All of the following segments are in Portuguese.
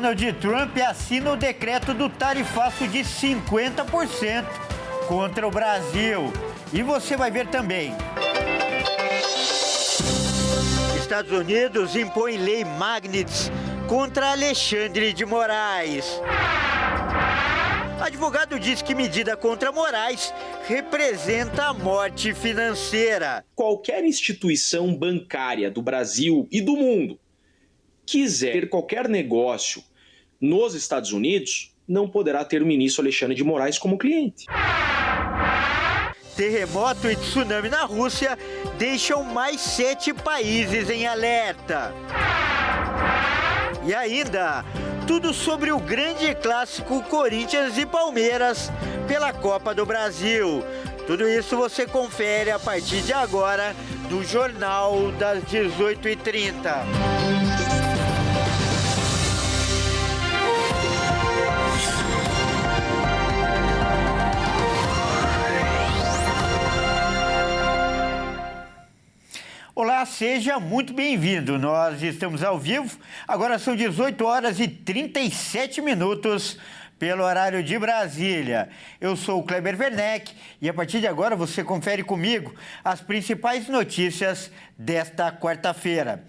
Donald Trump assina o decreto do tarifaço de 50% contra o Brasil. E você vai ver também. Estados Unidos impõe lei Magnitsky contra Alexandre de Moraes. Advogado diz que medida contra Moraes representa a morte financeira. Qualquer instituição bancária do Brasil e do mundo quiser ter qualquer negócio nos Estados Unidos, não poderá ter o ministro Alexandre de Moraes como cliente. Terremoto e tsunami na Rússia deixam mais 7 países em alerta. E ainda, tudo sobre o grande clássico Corinthians e Palmeiras pela Copa do Brasil. Tudo isso você confere a partir de agora no Jornal das 18h30. Olá, seja muito bem-vindo. Nós estamos ao vivo. Agora são 18 horas e 37 minutos pelo horário de Brasília. Eu sou o Kleber Werneck e a partir de agora você confere comigo as principais notícias desta quarta-feira.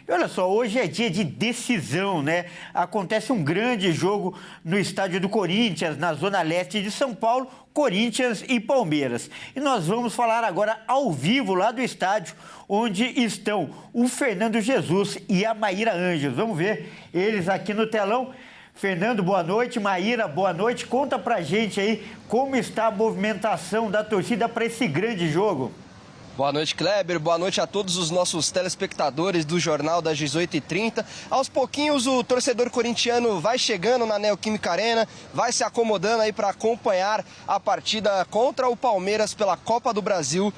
E olha só, hoje é dia de decisão, né? Acontece um grande jogo no estádio do Corinthians, na zona leste de São Paulo, Corinthians e Palmeiras. E nós vamos falar agora ao vivo lá do estádio, onde estão o Fernando Jesus e a Maíra Ângels. Vamos ver eles aqui no telão. Fernando, boa noite. Maíra, boa noite. Conta pra gente aí como está a movimentação da torcida para esse grande jogo. Boa noite, Kleber. Boa noite a todos os nossos telespectadores do Jornal das 18h30. Aos pouquinhos, o torcedor corintiano vai chegando na Neoquímica Arena, vai se acomodando aí para acompanhar a partida contra o Palmeiras pela Copa do Brasil,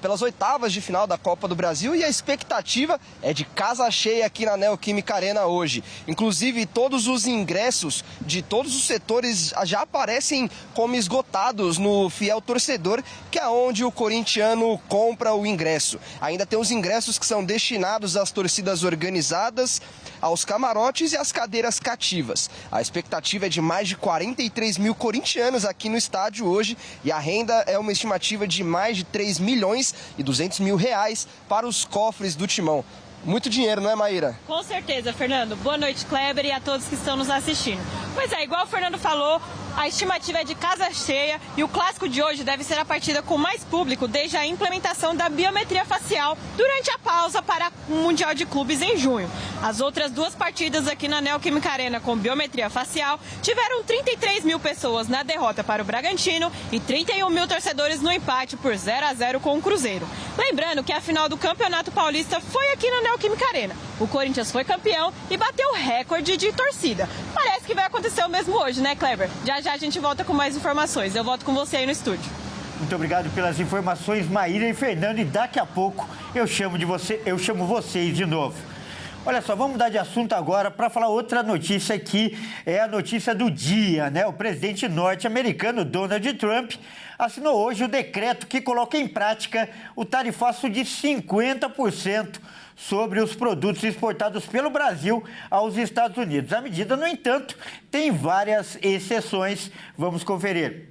pelas oitavas de final da Copa do Brasil. E a expectativa é de casa cheia aqui na Neoquímica Arena hoje. Inclusive, todos os ingressos de todos os setores já aparecem como esgotados no Fiel Torcedor, que é onde o corintiano compra o ingresso. Ainda tem os ingressos que são destinados às torcidas organizadas, aos camarotes e às cadeiras cativas. A expectativa é de mais de 43 mil corintianos aqui no estádio hoje e a renda é uma estimativa de mais de 3 milhões e 200 mil reais para os cofres do Timão. Muito dinheiro, não é, Maíra? Com certeza, Fernando. Boa noite, Kleber, e a todos que estão nos assistindo. Pois é, igual o Fernando falou, a estimativa é de casa cheia e o clássico de hoje deve ser a partida com mais público desde a implementação da biometria facial durante a pausa para o Mundial de Clubes em junho. As outras duas partidas aqui na Neoquímica Arena com biometria facial tiveram 33 mil pessoas na derrota para o Bragantino e 31 mil torcedores no empate por 0-0 com o Cruzeiro. Lembrando que a final do Campeonato Paulista foi aqui na Neoquímica Arena. O Corinthians foi campeão e bateu o recorde de torcida. Parece que vai acontecer o mesmo hoje, né, Kleber? Já a gente volta com mais informações. Eu volto com você aí no estúdio. Muito obrigado pelas informações, Maíra e Fernando. E daqui a pouco eu chamo vocês de novo. Olha só, vamos mudar de assunto agora para falar outra notícia que é a notícia do dia, né? O presidente norte-americano Donald Trump assinou hoje o decreto que coloca em prática o tarifaço de 50% sobre os produtos exportados pelo Brasil aos Estados Unidos. A medida, no entanto, tem várias exceções. Vamos conferir.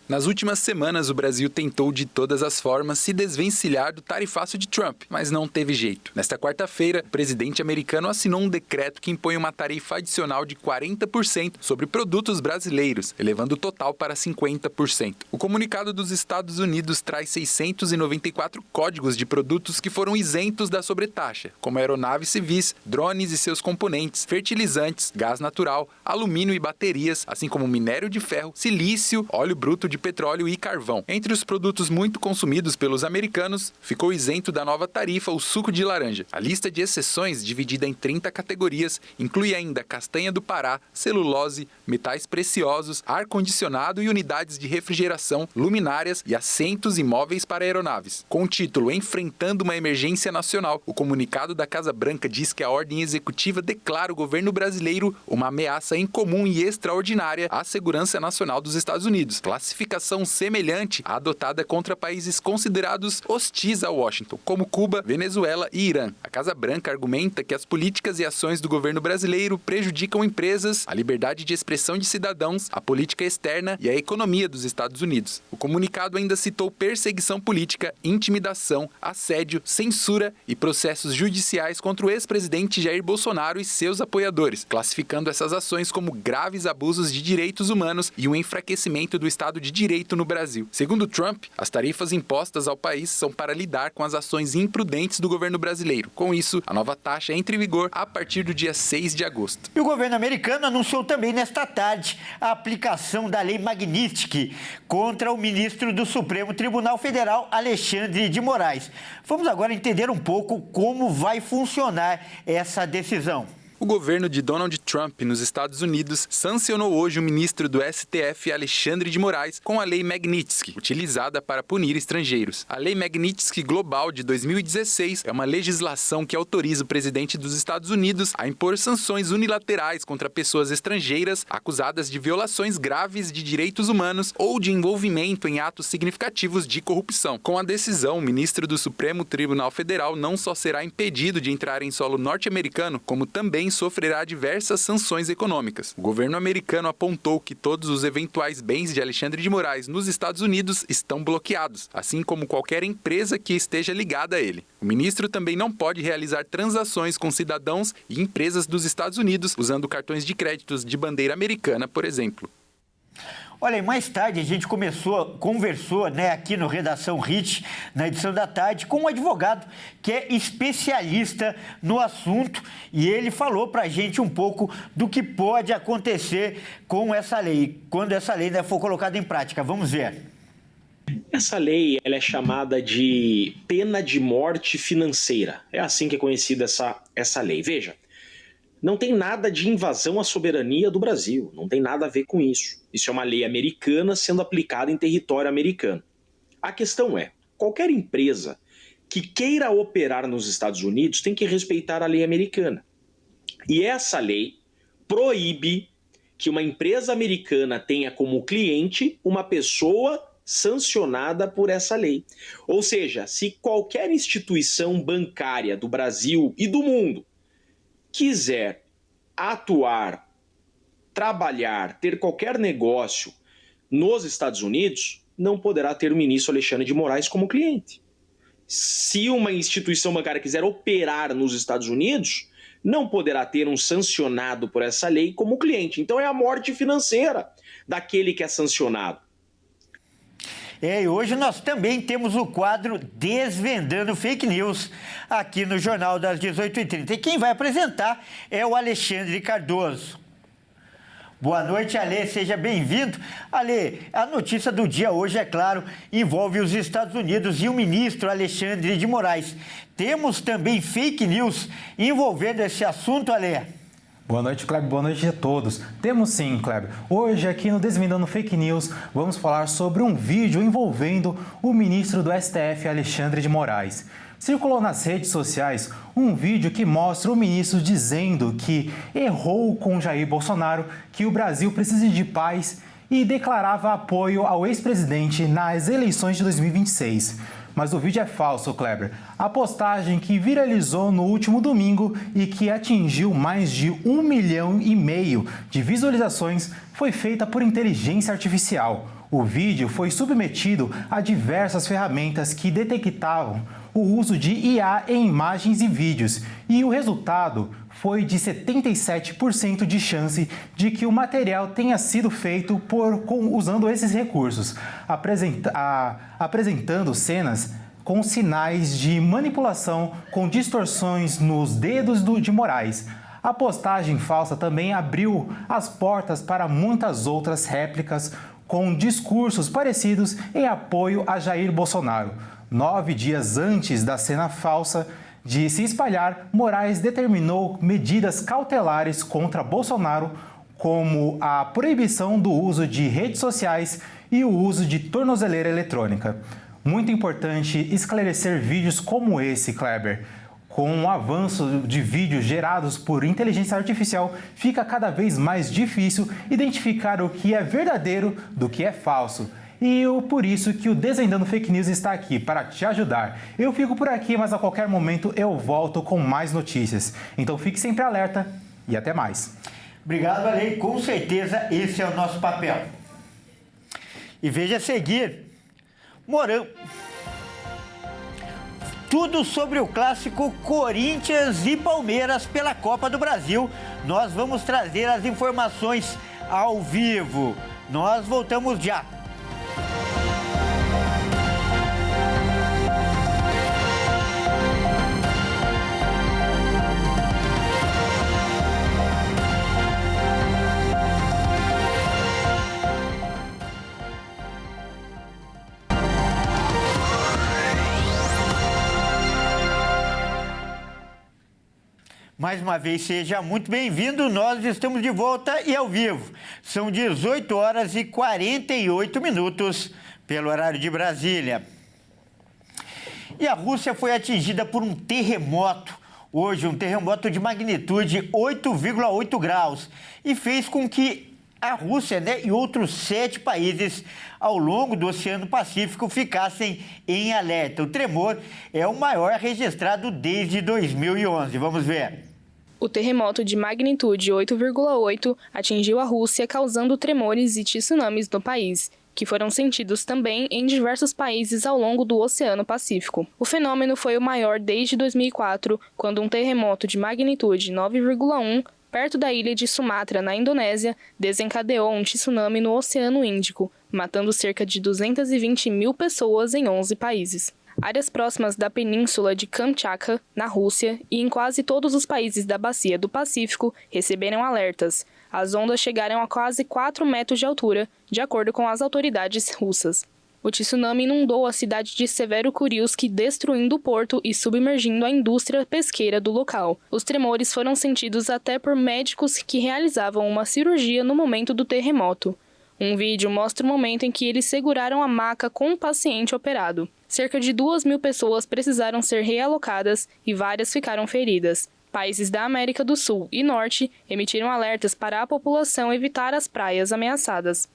Nas últimas semanas, o Brasil tentou de todas as formas se desvencilhar do tarifaço de Trump, mas não teve jeito. Nesta quarta-feira, o presidente americano assinou um decreto que impõe uma tarifa adicional de 40% sobre produtos brasileiros, elevando o total para 50%. O comunicado dos Estados Unidos traz 694 códigos de produtos que foram isentos da sobretaxa, como aeronaves civis, drones e seus componentes, fertilizantes, gás natural, alumínio e baterias, assim como minério de ferro, silício, óleo bruto de petróleo e carvão. Entre os produtos muito consumidos pelos americanos, ficou isento da nova tarifa o suco de laranja. A lista de exceções, dividida em 30 categorias, inclui ainda castanha do Pará, celulose, metais preciosos, ar-condicionado e unidades de refrigeração, luminárias e assentos e móveis para aeronaves. Com o título Enfrentando uma Emergência Nacional, o comunicado da Casa Branca diz que a ordem executiva declara o governo brasileiro uma ameaça incomum e extraordinária à segurança nacional dos Estados Unidos, classificada aplicação semelhante à adotada contra países considerados hostis a Washington, como Cuba, Venezuela e Irã. A Casa Branca argumenta que as políticas e ações do governo brasileiro prejudicam empresas, a liberdade de expressão de cidadãos, a política externa e a economia dos Estados Unidos. O comunicado ainda citou perseguição política, intimidação, assédio, censura e processos judiciais contra o ex-presidente Jair Bolsonaro e seus apoiadores, classificando essas ações como graves abusos de direitos humanos e um enfraquecimento do Estado de Direito no Brasil. Segundo Trump, as tarifas impostas ao país são para lidar com as ações imprudentes do governo brasileiro. Com isso, a nova taxa entra em vigor a partir do dia 6 de agosto. E o governo americano anunciou também nesta tarde a aplicação da Lei Magnitsky contra o ministro do Supremo Tribunal Federal, Alexandre de Moraes. Vamos agora entender um pouco como vai funcionar essa decisão. O governo de Donald Trump, nos Estados Unidos, sancionou hoje o ministro do STF, Alexandre de Moraes, com a Lei Magnitsky, utilizada para punir estrangeiros. A Lei Magnitsky Global de 2016 é uma legislação que autoriza o presidente dos Estados Unidos a impor sanções unilaterais contra pessoas estrangeiras acusadas de violações graves de direitos humanos ou de envolvimento em atos significativos de corrupção. Com a decisão, o ministro do Supremo Tribunal Federal não só será impedido de entrar em solo norte-americano, como também sofrerá diversas sanções econômicas. O governo americano apontou que todos os eventuais bens de Alexandre de Moraes nos Estados Unidos estão bloqueados, assim como qualquer empresa que esteja ligada a ele. O ministro também não pode realizar transações com cidadãos e empresas dos Estados Unidos usando cartões de créditos de bandeira americana, por exemplo. Olha, e mais tarde a gente conversou aqui no Redação HIT, na edição da tarde, com um advogado que é especialista no assunto e ele falou para a gente um pouco do que pode acontecer com essa lei, quando essa lei for colocada em prática. Vamos ver. Essa lei ela é chamada de pena de morte financeira. É assim que é conhecida essa lei. Veja, não tem nada de invasão à soberania do Brasil, não tem nada a ver com isso. Isso é uma lei americana sendo aplicada em território americano. A questão é, qualquer empresa que queira operar nos Estados Unidos tem que respeitar a lei americana. E essa lei proíbe que uma empresa americana tenha como cliente uma pessoa sancionada por essa lei. Ou seja, se qualquer instituição bancária do Brasil e do mundo quiser atuar, trabalhar, ter qualquer negócio nos Estados Unidos, não poderá ter o ministro Alexandre de Moraes como cliente. Se uma instituição bancária quiser operar nos Estados Unidos, não poderá ter um sancionado por essa lei como cliente. Então é a morte financeira daquele que é sancionado. E hoje nós também temos o quadro Desvendando Fake News aqui no Jornal das 18h30. E quem vai apresentar é o Alexandre Cardoso. Boa noite, Ale, seja bem-vindo. Ale, a notícia do dia hoje, é claro, envolve os Estados Unidos e o ministro Alexandre de Moraes. Temos também fake news envolvendo esse assunto, Ale? Boa noite, Kleber. Boa noite a todos. Temos sim, Kleber. Hoje, aqui no Desvendando Fake News, vamos falar sobre um vídeo envolvendo o ministro do STF, Alexandre de Moraes. Circulou nas redes sociais um vídeo que mostra o ministro dizendo que errou com Jair Bolsonaro, que o Brasil precisa de paz e declarava apoio ao ex-presidente nas eleições de 2026. Mas o vídeo é falso, Kleber. A postagem que viralizou no último domingo e que atingiu mais de 1,5 milhão de visualizações foi feita por inteligência artificial. O vídeo foi submetido a diversas ferramentas que detectavam o uso de IA em imagens e vídeos, e o resultado foi de 77% de chance de que o material tenha sido feito usando esses recursos, apresentando cenas com sinais de manipulação com distorções nos dedos de Moraes. A postagem falsa também abriu as portas para muitas outras réplicas com discursos parecidos em apoio a Jair Bolsonaro. 9 dias antes da cena falsa de se espalhar, Moraes determinou medidas cautelares contra Bolsonaro, como a proibição do uso de redes sociais e o uso de tornozeleira eletrônica. Muito importante esclarecer vídeos como esse, Kleber. Com o avanço de vídeos gerados por inteligência artificial, fica cada vez mais difícil identificar o que é verdadeiro do que é falso. E por isso que o Desvendando Fake News está aqui, para te ajudar. Eu fico por aqui, mas a qualquer momento eu volto com mais notícias. Então fique sempre alerta e até mais. Obrigado, Ale. Com certeza esse é o nosso papel. E veja a seguir, Mourão. Tudo sobre o clássico Corinthians e Palmeiras pela Copa do Brasil. Nós vamos trazer as informações ao vivo. Nós voltamos já. Mais uma vez, seja muito bem-vindo. Nós estamos de volta e ao vivo. São 18 horas e 48 minutos pelo horário de Brasília. E a Rússia foi atingida por um terremoto. Hoje, um terremoto de magnitude 8,8 graus. E fez com que a Rússia, e outros 7 países ao longo do Oceano Pacífico ficassem em alerta. O tremor é o maior registrado desde 2011. Vamos ver. O terremoto de magnitude 8,8 atingiu a Rússia, causando tremores e tsunamis no país, que foram sentidos também em diversos países ao longo do Oceano Pacífico. O fenômeno foi o maior desde 2004, quando um terremoto de magnitude 9,1, perto da ilha de Sumatra, na Indonésia, desencadeou um tsunami no Oceano Índico, matando cerca de 220 mil pessoas em 11 países. Áreas próximas da península de Kamchatka, na Rússia, e em quase todos os países da Bacia do Pacífico receberam alertas. As ondas chegaram a quase 4 metros de altura, de acordo com as autoridades russas. O tsunami inundou a cidade de Severo-Kurilsk, destruindo o porto e submergindo a indústria pesqueira do local. Os tremores foram sentidos até por médicos que realizavam uma cirurgia no momento do terremoto. Um vídeo mostra o momento em que eles seguraram a maca com um paciente operado. Cerca de 2.000 pessoas precisaram ser realocadas e várias ficaram feridas. Países da América do Sul e Norte emitiram alertas para a população evitar as praias ameaçadas.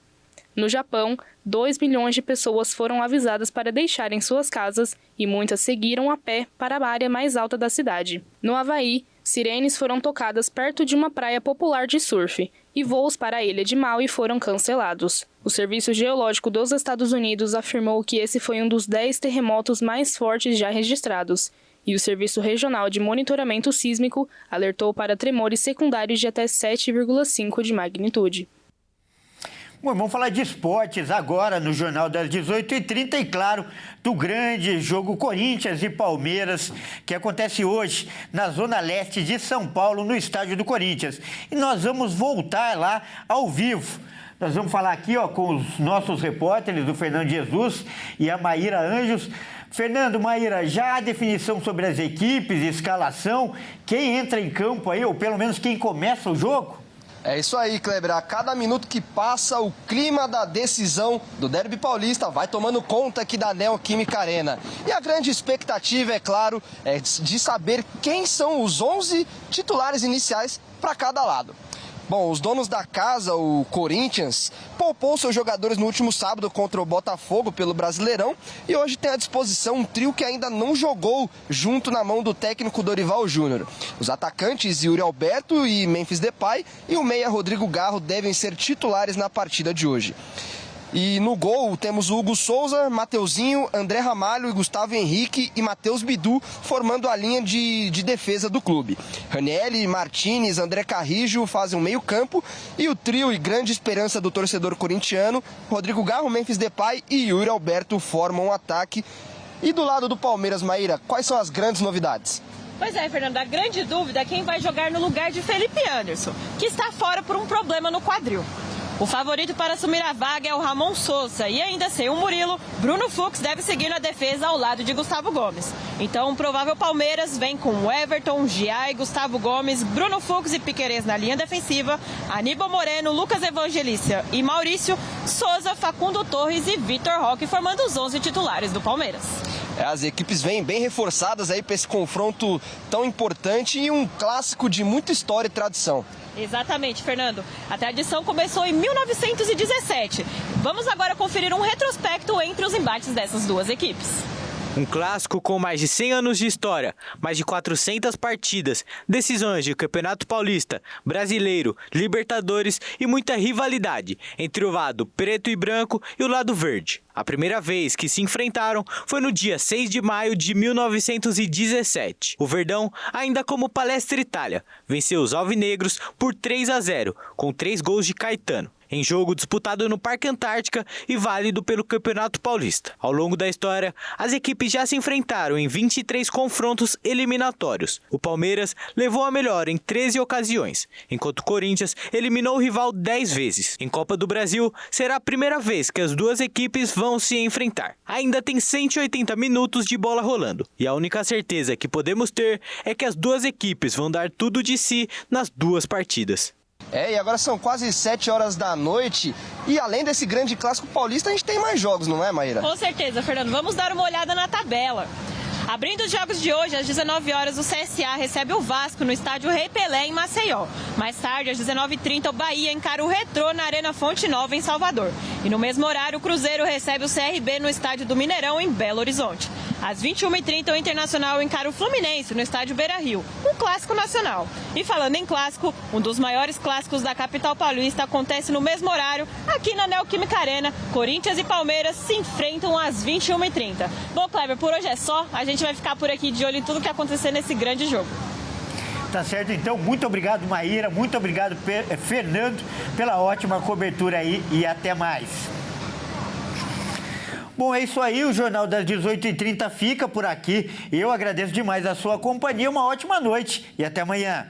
No Japão, 2 milhões de pessoas foram avisadas para deixarem suas casas e muitas seguiram a pé para a área mais alta da cidade. No Havaí, sirenes foram tocadas perto de uma praia popular de surf e voos para a ilha de Maui foram cancelados. O Serviço Geológico dos Estados Unidos afirmou que esse foi um dos 10 terremotos mais fortes já registrados, e o Serviço Regional de Monitoramento Sísmico alertou para tremores secundários de até 7,5 de magnitude. Bom, vamos falar de esportes agora no Jornal das 18h30 e, claro, do grande jogo Corinthians e Palmeiras, que acontece hoje na Zona Leste de São Paulo, no estádio do Corinthians. E nós vamos voltar lá ao vivo. Nós vamos falar aqui com os nossos repórteres, o Fernando Jesus e a Maíra Anjos. Fernando, Maíra, já a definição sobre as equipes, escalação, quem entra em campo aí, ou pelo menos quem começa o jogo? É isso aí, Kleber. A cada minuto que passa, o clima da decisão do Derby Paulista vai tomando conta aqui da Neoquímica Arena. E a grande expectativa, é claro, é de saber quem são os 11 titulares iniciais para cada lado. Bom, os donos da casa, o Corinthians, poupou seus jogadores no último sábado contra o Botafogo pelo Brasileirão e hoje tem à disposição um trio que ainda não jogou junto na mão do técnico Dorival Júnior. Os atacantes Yuri Alberto e Memphis Depay e o meia Rodrigo Garro devem ser titulares na partida de hoje. E no gol temos o Hugo Souza, Mateuzinho, André Ramalho e Gustavo Henrique e Matheus Bidu formando a linha de defesa do clube. Ranieri, Martínez, André Carrijo fazem um meio campo e o trio e grande esperança do torcedor corintiano, Rodrigo Garro, Memphis Depay e Yuri Alberto formam o ataque. E do lado do Palmeiras, Maíra, quais são as grandes novidades? Pois é, Fernando, a grande dúvida é quem vai jogar no lugar de Felipe Anderson, que está fora por um problema no quadril. O favorito para assumir a vaga é o Ramon Sousa e ainda sem o Murilo, Bruno Fux deve seguir na defesa ao lado de Gustavo Gomes. Então, o provável Palmeiras vem com Everton, Giai, Gustavo Gomes, Bruno Fux e Piquerez na linha defensiva, Aníbal Moreno, Lucas Evangelista e Maurício, Souza, Facundo Torres e Vitor Roque formando os 11 titulares do Palmeiras. As equipes vêm bem reforçadas aí para esse confronto tão importante e um clássico de muita história e tradição. Exatamente, Fernando. A tradição começou em 1917. Vamos agora conferir um retrospecto entre os embates dessas duas equipes. Um clássico com mais de 100 anos de história, mais de 400 partidas, decisões de Campeonato Paulista, Brasileiro, Libertadores e muita rivalidade entre o lado preto e branco e o lado verde. A primeira vez que se enfrentaram foi no dia 6 de maio de 1917. O Verdão, ainda como Palestra Itália, venceu os alvinegros por 3-0, com 3 gols de Caetano, em jogo disputado no Parque Antártica e válido pelo Campeonato Paulista. Ao longo da história, as equipes já se enfrentaram em 23 confrontos eliminatórios. O Palmeiras levou a melhor em 13 ocasiões, enquanto o Corinthians eliminou o rival 10 vezes. Em Copa do Brasil, será a primeira vez que as duas equipes vão se enfrentar. Ainda tem 180 minutos de bola rolando, e a única certeza que podemos ter é que as duas equipes vão dar tudo de si nas duas partidas. E agora são quase 7 horas da noite e além desse grande clássico paulista, a gente tem mais jogos, não é, Maíra? Com certeza, Fernando. Vamos dar uma olhada na tabela. Abrindo os jogos de hoje, às 19 horas, o CSA recebe o Vasco no estádio Rei Pelé, em Maceió. Mais tarde, às 19h30, o Bahia encara o Retrô na Arena Fonte Nova, em Salvador. E no mesmo horário, o Cruzeiro recebe o CRB no estádio do Mineirão, em Belo Horizonte. Às 21h30, o Internacional encara o Fluminense no estádio Beira-Rio, um clássico nacional. E falando em clássico, um dos maiores clássicos da capital paulista acontece no mesmo horário, aqui na Neoquímica Arena. Corinthians e Palmeiras se enfrentam às 21h30. Bom, Kleber, por hoje é só. A gente vai ficar por aqui de olho em tudo que acontecer nesse grande jogo. Tá certo, então. Muito obrigado, Maíra. Muito obrigado, Fernando, pela ótima cobertura aí e até mais. Bom, é isso aí, o Jornal das 18h30 fica por aqui. Eu agradeço demais a sua companhia, uma ótima noite e até amanhã.